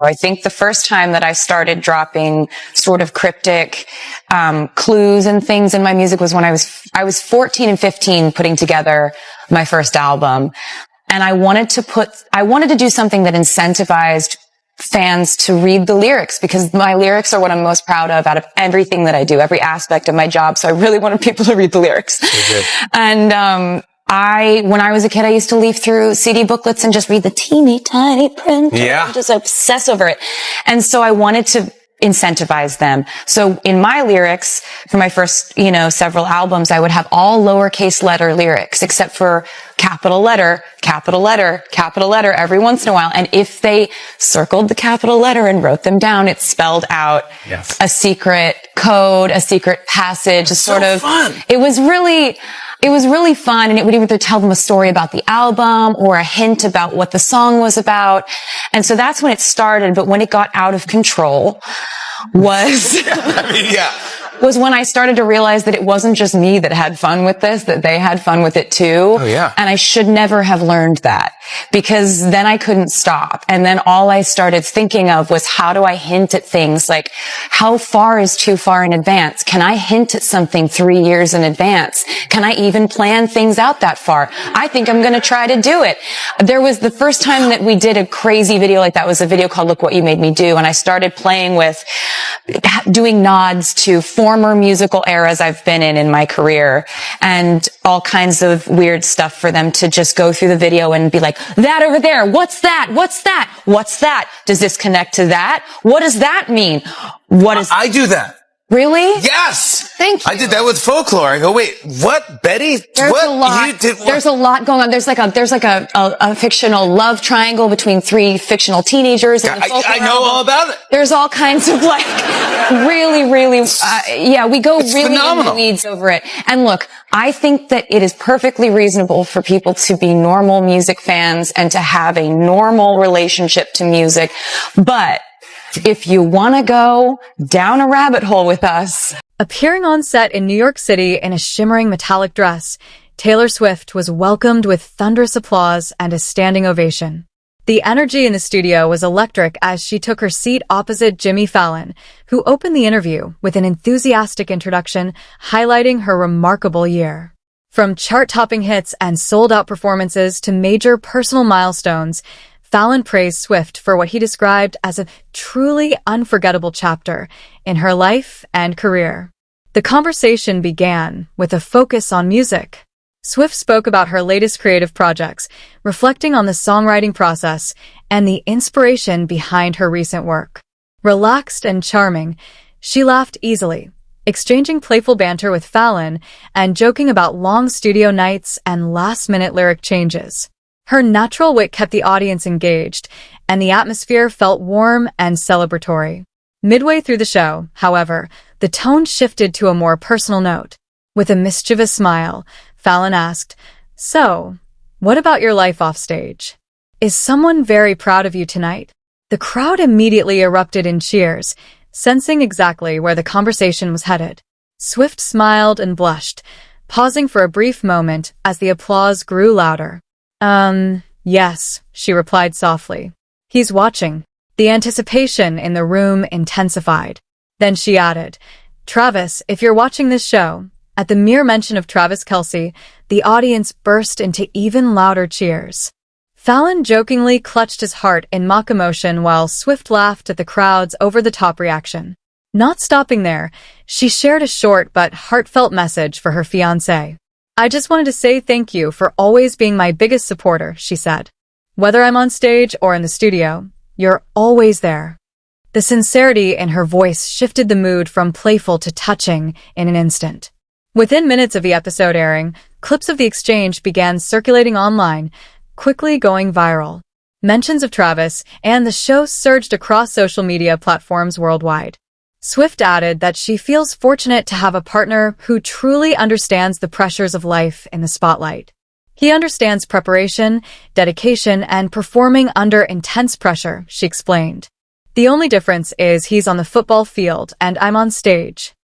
I think the first time that I started dropping sort of cryptic clues and things in my music was when I was 14 and 15 putting together my first album. And I wanted to do something that incentivized fans to read the lyrics, because my lyrics are what I'm most proud of out of everything that I do, every aspect of my job. So I really wanted people to read the lyrics. And when I was a kid, I used to leaf through CD booklets and just read the teeny tiny print. Yeah. And just obsess over it. And so I wanted to incentivize them. So in my lyrics for my first, several albums, I would have all lowercase letter lyrics except for capital letter, capital letter, capital letter every once in a while. And if they circled the capital letter and wrote them down, it spelled out a secret code, a secret passage, a sort of fun. It was really fun, and it would either tell them a story about the album or a hint about what the song was about. And so that's when it started. But when it got out of control was when I started to realize that it wasn't just me that had fun with this, that they had fun with it too. Oh, yeah. And I should never have learned that, because then I couldn't stop. And then all I started thinking of was, how do I hint at things? Like, how far is too far in advance? Can I hint at something 3 years in advance? Can I even plan things out that far? I think I'm going to try to do it. There was the first time that we did a crazy video like that was a video called Look What You Made Me Do. And I started playing with doing nods to former musical eras I've been in my career, and all kinds of weird stuff for them to just go through the video and be like, that over there, what's that? What's that? What's that? Does this connect to that? What does that mean? I do that. Really? Yes. Thank you. I did that with folklore. I go, wait, what, Betty? There's a lot going on. There's like a fictional love triangle between 3 fictional teenagers. I know all about it. There's all kinds of really, we go really in the weeds over it. And look, I think that it is perfectly reasonable for people to be normal music fans and to have a normal relationship to music. But if you want to go down a rabbit hole with us. Appearing on set in New York City in a shimmering metallic dress, Taylor Swift was welcomed with thunderous applause and a standing ovation. The energy in the studio was electric as she took her seat opposite Jimmy Fallon, who opened the interview with an enthusiastic introduction highlighting her remarkable year. From chart-topping hits and sold-out performances to major personal milestones, Fallon praised Swift for what he described as a truly unforgettable chapter in her life and career. The conversation began with a focus on music. Swift spoke about her latest creative projects, reflecting on the songwriting process and the inspiration behind her recent work. Relaxed and charming, she laughed easily, exchanging playful banter with Fallon and joking about long studio nights and last-minute lyric changes. Her natural wit kept the audience engaged, and the atmosphere felt warm and celebratory. Midway through the show, however, the tone shifted to a more personal note. With a mischievous smile, Fallon asked, "So, what about your life offstage? Is someone very proud of you tonight?" The crowd immediately erupted in cheers, sensing exactly where the conversation was headed. Swift smiled and blushed, pausing for a brief moment as the applause grew louder. Yes, she replied softly. "He's watching." The anticipation in the room intensified. Then she added, "Travis, if you're watching this show." At the mere mention of Travis Kelce, the audience burst into even louder cheers. Fallon jokingly clutched his heart in mock emotion while Swift laughed at the crowd's over-the-top reaction. Not stopping there, she shared a short but heartfelt message for her fiancé. "I just wanted to say thank you for always being my biggest supporter," she said. "Whether I'm on stage or in the studio, you're always there." The sincerity in her voice shifted the mood from playful to touching in an instant. Within minutes of the episode airing, clips of the exchange began circulating online, quickly going viral. Mentions of Travis and the show surged across social media platforms worldwide. Swift added that she feels fortunate to have a partner who truly understands the pressures of life in the spotlight. He understands preparation, dedication, and performing under intense pressure, she explained. "The only difference is he's on the football field and I'm on stage."